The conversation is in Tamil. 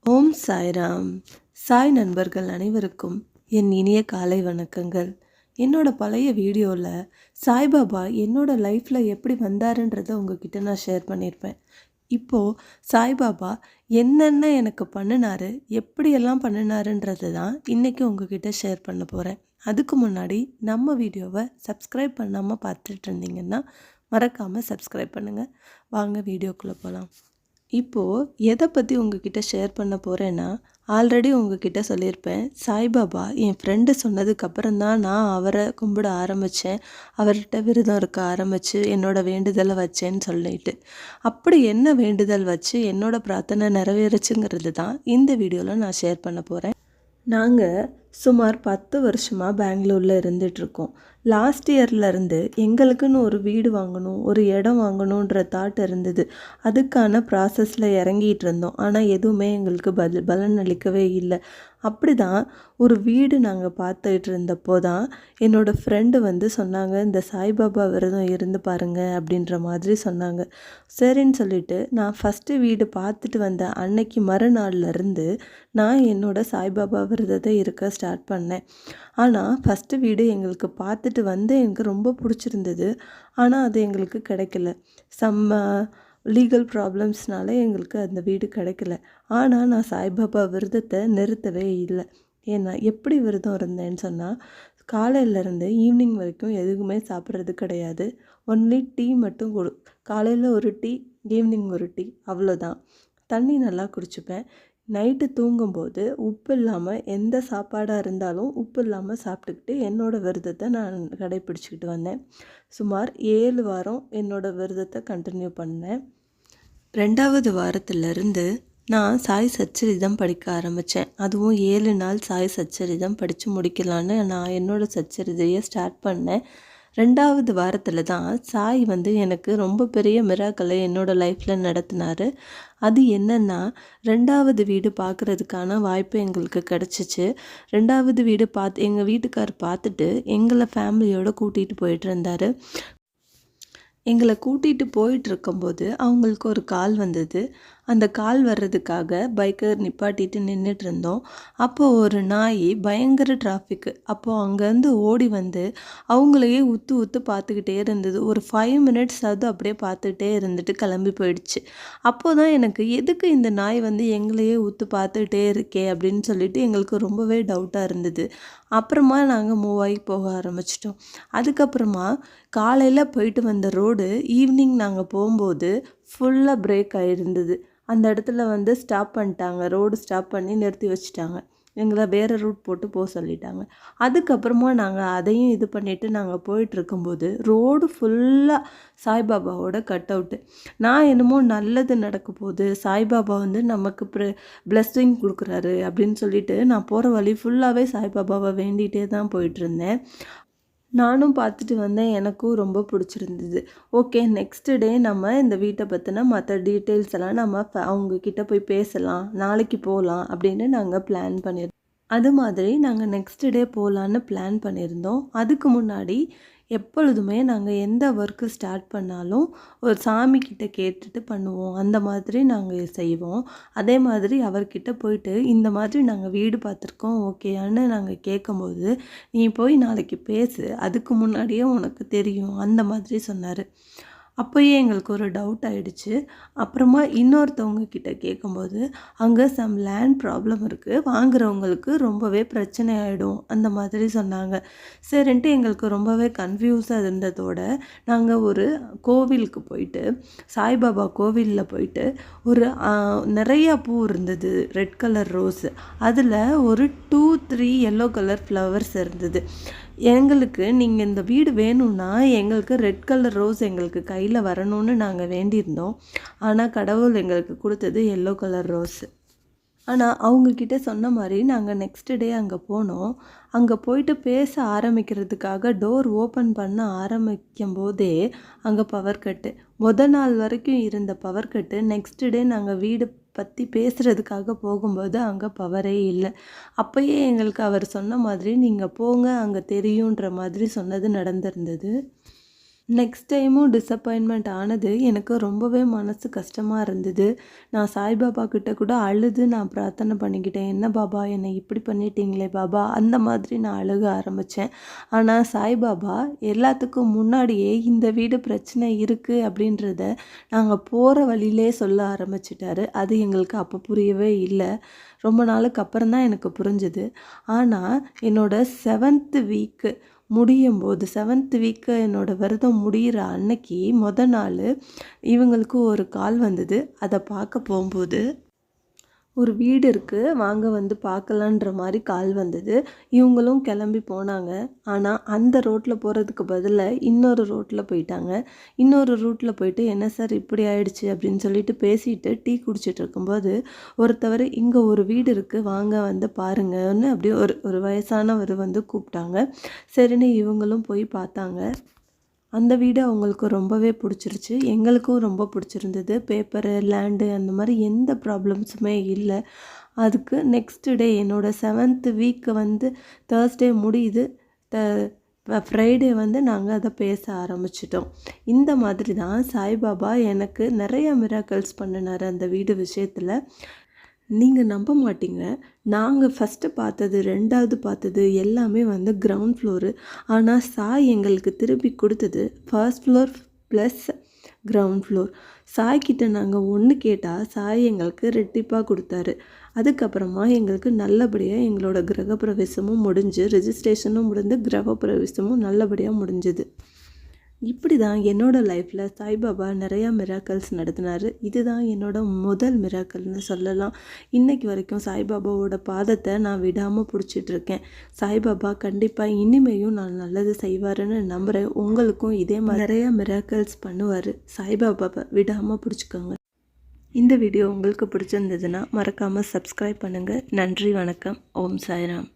ஓம் சாய்ராம். சாய் நண்பர்கள் அனைவருக்கும் என் இனிய காலை வணக்கங்கள். என்னோட பழைய வீடியோவில் சாய்பாபா என்னோட லைஃப்பில் எப்படி வந்தாருன்றதை உங்ககிட்ட நான் ஷேர் பண்ணியிருப்பேன். இப்போது சாய்பாபா என்னென்ன எனக்கு பண்ணினாரு, எப்படியெல்லாம் பண்ணினாருன்றது தான் இன்றைக்கி உங்ககிட்ட ஷேர் பண்ண போகிறேன். அதுக்கு முன்னாடி நம்ம வீடியோவை சப்ஸ்கிரைப் பண்ணாமல் பார்த்துட்டு இருந்தீங்கன்னா மறக்காமல் சப்ஸ்கிரைப் பண்ணுங்கள். வாங்க வீடியோக்குள்ளே போகலாம். இப்போது எதை பற்றி உங்ககிட்ட ஷேர் பண்ண போகிறேன்னா, ஆல்ரெடி உங்ககிட்ட சொல்லியிருப்பேன். சாய்பாபா என் ஃப்ரெண்டு சொன்னதுக்கப்புறம் தான் நான் அவரை கும்பிட ஆரம்பித்தேன். அவர்கிட்ட விரதம் இருக்க ஆரம்பித்து என்னோடய வேண்டுதலை வச்சேன்னு சொல்லிட்டு, அப்படி என்ன வேண்டுதல் வச்சு என்னோடய பிரார்த்தனை நிறைவேறுச்சுங்கிறது தான் இந்த வீடியோவில் நான் ஷேர் பண்ண போகிறேன். நாங்கள் சுமார் 10 வருஷமாக பெங்களூரில் இருந்துகிட்ருக்கோம். லாஸ்ட் இயர்லேருந்து எங்களுக்குன்னு ஒரு வீடு வாங்கணும், ஒரு இடம் வாங்கணுன்ற தாட் இருந்தது. அதுக்கான ப்ராசஸில் இறங்கிட்டு இருந்தோம். ஆனால் எதுவுமே எங்களுக்கு பலன் அளிக்கவே இல்லை. அப்படி தான் ஒரு வீடு நாங்கள் பார்த்துட்டு இருந்தப்போ தான் என்னோடய ஃப்ரெண்டு வந்து சொன்னாங்க, இந்த சாய்பாபா விரதம் இருந்து பாருங்கள் அப்படின்ற மாதிரி சொன்னாங்க. சரின்னு சொல்லிவிட்டு நான் ஃபஸ்ட்டு வீடு பார்த்துட்டு வந்த அன்னைக்கு மறுநாள்லேருந்து நான் என்னோடய சாய்பாபா விரதத்தை இருக்க ஸ்டார்ட் பண்ணேன். ஆனால் ஃபஸ்ட்டு வீடு எங்களுக்கு பார்த்துட்டு வந்து எனக்கு ரொம்ப பிடிச்சிருந்தது. ஆனால் அது எங்களுக்கு கிடைக்கல. செம்ம லீகல் ப்ராப்ளம்ஸ்னால எங்களுக்கு அந்த வீடு கிடைக்கல. ஆனால் நான் சாய்பாபா விரதத்தை நிறுத்தவே இல்லை. ஏன்னா எப்படி விரதம் இருந்தேன்னு சொன்னால், காலையிலேருந்து ஈவினிங் வரைக்கும் எதுவுமே சாப்பிட்றது கிடையாது. ஒன்லி டீ மட்டும் காலையில் ஒரு டீ, ஈவினிங் ஒரு டீ, அவ்வளோதான். தண்ணி நல்லா குடிச்சுப்பேன். நைட்டு தூங்கும்போது உப்பு இல்லாமல் எந்த சாப்பாடாக இருந்தாலும் உப்பு இல்லாமல் சாப்பிட்டுக்கிட்டு என்னோடய விரதத்தை நான் கடைப்பிடிச்சிக்கிட்டு வந்தேன். சுமார் 7 வாரம் என்னோடய விரதத்தை கண்டினியூ பண்ணேன். 2வது வாரத்திலிருந்து நான் சாய் சச்சரிதம் படிக்க ஆரம்பித்தேன். அதுவும் 7 நாள் சாய் சச்சரிதம் படித்து முடிக்கலான்னு நான் என்னோடய சச்சரிதையை ஸ்டார்ட் பண்ணேன். 2வது வாரத்தில் தான் சாய் வந்து எனக்கு ரொம்ப பெரிய மிராக்களை என்னோடய லைஃப்பில் நடத்தினார். அது என்னென்னா, 2வது வீடு பார்க்குறதுக்கான வாய்ப்பு எங்களுக்கு கிடச்சிச்சு. 2வது வீடு எங்கள் வீட்டுக்கார் பார்த்துட்டு எங்களை ஃபேமிலியோடு கூட்டிகிட்டு போயிட்டு இருந்தார். எங்களை கூட்டிகிட்டு போயிட்டுருக்கும்போது அவங்களுக்கு ஒரு கால் வந்தது. அந்த கால் வர்றதுக்காக பைக்கை நிப்பாட்டிட்டு நின்றுட்டு இருந்தோம். அப்போது ஒரு நாய் பயங்கர டிராஃபிக்கு. அப்போது அங்கேருந்து ஓடி வந்து அவங்களையே உத்து உத்து பார்த்துக்கிட்டே இருந்தது. ஒரு 5 மினிட்ஸ் அது அப்படியே பார்த்துக்கிட்டே இருந்துட்டு கிளம்பி போயிடுச்சு. அப்போது தான் எனக்கு எதுக்கு இந்த நாய் வந்து எங்களையே உத்து பார்த்துக்கிட்டே இருக்கே அப்படின்னு சொல்லிட்டு எங்களுக்கு ரொம்பவே டவுட்டாக இருந்தது. அப்புறமா நாங்கள் மூவ் ஆகி போக ஆரம்பிச்சிட்டோம். அதுக்கப்புறமா காலையில் போயிட்டு வந்த ரோடு ஈவினிங் நாங்கள் போகும்போது ஃபுல்லாக பிரேக் ஆகிருந்தது. அந்த இடத்துல வந்து ஸ்டாப் பண்ணிட்டாங்க. ரோடு ஸ்டாப் பண்ணி நிறுத்தி வச்சுட்டாங்க. எங்களை வேறு ரூட் போட்டு போக சொல்லிட்டாங்க. அதுக்கப்புறமா நாங்கள் அதையும் இது பண்ணிவிட்டு நாங்கள் போயிட்டுருக்கும்போது ரோடு ஃபுல்லாக சாய்பாபாவோட கட் அவுட்டு. நான் என்னமோ நல்லது நடக்க போகுது, சாய்பாபா வந்து நமக்கு பிளெஸ்ஸிங் கொடுக்குறாரு அப்படின்னு சொல்லிட்டு நான் போகிற வழி ஃபுல்லாகவே சாய்பாபாவை வேண்டிகிட்டே தான் போயிட்டுருந்தேன். நானும் பார்த்துட்டு வந்தேன். எனக்கும் ரொம்ப பிடிச்சிருந்தது. ஓகே, நெக்ஸ்ட்டு டே நம்ம இந்த வீட்டை பற்றின மற்ற டீட்டெயில்ஸ் எல்லாம் நம்ம அவங்கக்கிட்ட போய் பேசலாம், நாளைக்கு போகலாம் அப்படின்னு நாங்கள் பிளான் பண்ணியிருந்தோம். அது மாதிரி நாங்கள் நெக்ஸ்ட் டே போகலான்னு பிளான் பண்ணியிருந்தோம். அதுக்கு முன்னாடி எப்பொழுதுமே நாங்கள் எந்த ஒர்க்கு ஸ்டார்ட் பண்ணாலும் ஒரு சாமிக்கிட்ட கேட்டுட்டு பண்ணுவோம். அந்த மாதிரி நாங்கள் செய்வோம். அதே மாதிரி அவர்கிட்ட போயிட்டு இந்த மாதிரி நாங்கள் வீடு பார்த்துருக்கோம் ஓகேயான்னு நாங்கள் கேட்கும்போது, நீ போய் நாளைக்கு பேசு, அதுக்கு முன்னாடியே உனக்கு தெரியும் அந்த மாதிரி சொன்னார். அப்போயே எங்களுக்கு ஒரு டவுட் ஆகிடுச்சு. அப்புறமா இன்னொருத்தவங்க கிட்ட கேட்கும்போது, அங்கே சம் லேண்ட் ப்ராப்ளம் இருக்குது, வாங்குறவங்களுக்கு ரொம்பவே பிரச்சனை ஆகிடும் அந்த மாதிரி சொன்னாங்க. சரின்ட்டு எங்களுக்கு ரொம்பவே கன்ஃபியூஸாக இருந்ததோட நாங்கள் ஒரு கோவிலுக்கு போயிட்டு, சாய்பாபா கோவிலில் போயிட்டு ஒரு நிறையா பூ இருந்தது, ரெட் கலர் ரோஸு. அதில் ஒரு 2-3 எல்லோ கலர் ஃப்ளவர்ஸ் இருந்தது. எங்களுக்கு நீங்கள் இந்த வீடு வேணும்னா எங்களுக்கு ரெட் கலர் ரோஸ் எங்களுக்கு கையில் வரணும்னு நாங்கள் வேண்டியிருந்தோம். ஆனால் கடவுள் எங்களுக்கு கொடுத்தது எல்லோ கலர் ரோஸு. ஆனால் அவங்கக்கிட்ட சொன்ன மாதிரி நாங்கள் நெக்ஸ்ட் டே அங்கே போனோம். அங்கே போயிட்டு பேச ஆரம்பிக்கிறதுக்காக டோர் ஓப்பன் பண்ண ஆரம்பிக்கும் போதே அங்கே பவர் கட்டு. நாள் வரைக்கும் இருந்த பவர் கட்டு நெக்ஸ்ட் டே நாங்கள் வீடு பற்றி பேசுகிறதுக்காக போகும்போது அங்கே பவரே இல்லை. அப்போயே எங்களுக்கு அவர் சொன்ன மாதிரி நீங்கள் போங்க அங்கே தெரியுன்ற மாதிரி சொன்னது நடந்திருந்தது. நெக்ஸ்ட் டைமும் டிசப்பாயின்மெண்ட் ஆனது எனக்கு ரொம்பவே மனசு கஷ்டமாக இருந்தது. நான் சாய்பாபா கிட்ட கூட அழுது நான் பிரார்த்தனை பண்ணிக்கிட்டேன். என்ன பாபா என்னை இப்படி பண்ணிட்டீங்களே பாபா, அந்த மாதிரி நான் அழுக ஆரம்பித்தேன். ஆனால் சாய்பாபா எல்லாத்துக்கும் முன்னாடியே இந்த வீடு பிரச்சனை இருக்குது அப்படின்றத நாங்கள் போகிற வழியிலே சொல்ல ஆரம்பிச்சிட்டாரு. அது எங்களுக்கு அப்போ புரியவே இல்லை. ரொம்ப நாளுக்கு அப்புறம் தான் எனக்கு புரிஞ்சுது. ஆனால் என்னோடய 7th வீக்கு முடியும் போது 7th வீக்கு என்னோடய விரதம் முடிகிற அன்னைக்கு நாள் இவங்களுக்கு ஒரு கால் வந்தது. அதை பார்க்க போகும்போது ஒரு வீடு இருக்குது, வாங்க வந்து பார்க்கலான்ற மாதிரி கால் வந்தது. இவங்களும் கிளம்பி போனாங்க. ஆனால் அந்த ரோட்டில் போகிறதுக்கு பதிலாக இன்னொரு ரோட்டில் போயிட்டாங்க. இன்னொரு ரூட்டில் போயிட்டு என்ன சார் இப்படி ஆயிடுச்சு அப்படின்னு சொல்லிட்டு பேசிட்டு டீ குடிச்சிட்டு இருக்கும்போது ஒருத்தவர் இங்கே ஒரு வீடு இருக்குது, வாங்க வந்து பாருங்கன்னு அப்படியே ஒரு வயசானவர் வந்து கூப்பிட்டாங்க. சரின்னு இவங்களும் போய் பார்த்தாங்க. அந்த வீடு அவங்களுக்கு ரொம்பவே பிடிச்சிருச்சு. எங்களுக்கும் ரொம்ப பிடிச்சிருந்தது. பேப்பரு, லேண்டு அந்த மாதிரி எந்த ப்ராப்ளம்ஸுமே இல்லை. அதுக்கு நெக்ஸ்ட் டே என்னோடய 7th வீக்கு வந்து தேர்ஸ்டே முடியுது. ஃப்ரைடே வந்து நாங்கள் அதை பேச ஆரம்பிச்சிட்டோம். இந்த மாதிரி தான் சாய்பாபா எனக்கு நிறைய மிராக்கிள்ஸ் பண்ணினார் அந்த வீடு விஷயத்தில். நீங்கள் நம்ப மாட்டீங்க, நாங்கள் ஃபஸ்ட்டு பார்த்தது 2வது பார்த்தது எல்லாமே வந்து கிரவுண்ட் ஃப்ளோரு. ஆனால் சாய் எங்களுக்கு திருப்பி கொடுத்தது first floor plus ground floor. சாய்கிட்ட நாங்கள் ஒன்று கேட்டால் சாய் எங்களுக்கு ரெட்டிப்பாக கொடுத்தாரு. அதுக்கப்புறமா எங்களுக்கு நல்லபடியாக எங்களோட கிரகப்பிரவேசமும் முடிஞ்சு, ரெஜிஸ்ட்ரேஷனும் முடிந்து கிரகப்பிரவேசமும் நல்லபடியாக முடிஞ்சுது. இப்படி தான் என்னோடய லைஃப்பில் சாய்பாபா நிறையா மிராக்கல்ஸ் நடத்தினார். இதுதான் என்னோடய முதல் மிராக்கல்னு சொல்லலாம். இன்றைக்கு வரைக்கும் சாய்பாபாவோட பாதத்தை நான் விடாமல் பிடிச்சிட்ருக்கேன். சாய்பாபா கண்டிப்பாக இனிமேயும் நான் நல்லது செய்வாருன்னு நம்புகிறேன். உங்களுக்கும் இதே மாதிரி நிறையா மிராக்கல்ஸ் பண்ணுவார். சாய்பாபாவை விடாமல் பிடிச்சிக்கோங்க. இந்த வீடியோ உங்களுக்கு பிடிச்சிருந்ததுன்னா மறக்காமல் சப்ஸ்கிரைப் பண்ணுங்கள். நன்றி, வணக்கம். ஓம் சாய்ராம்.